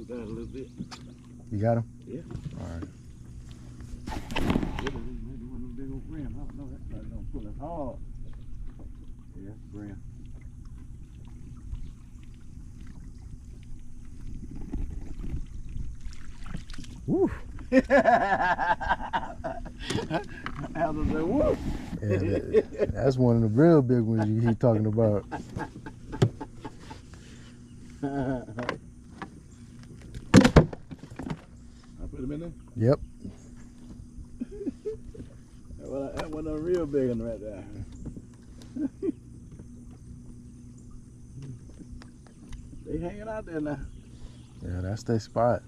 Put that a little bit. You got him? Yeah. All right. Maybe one of them big old brim. I don't know. That's not gonna pull it hard. Yeah, that's brim. Woo. How does that work? Yeah, that's one of the real big ones you keep talking about. I put him in there? Yep. That one a real big one right there. They hanging out there now. Yeah, that's their spot.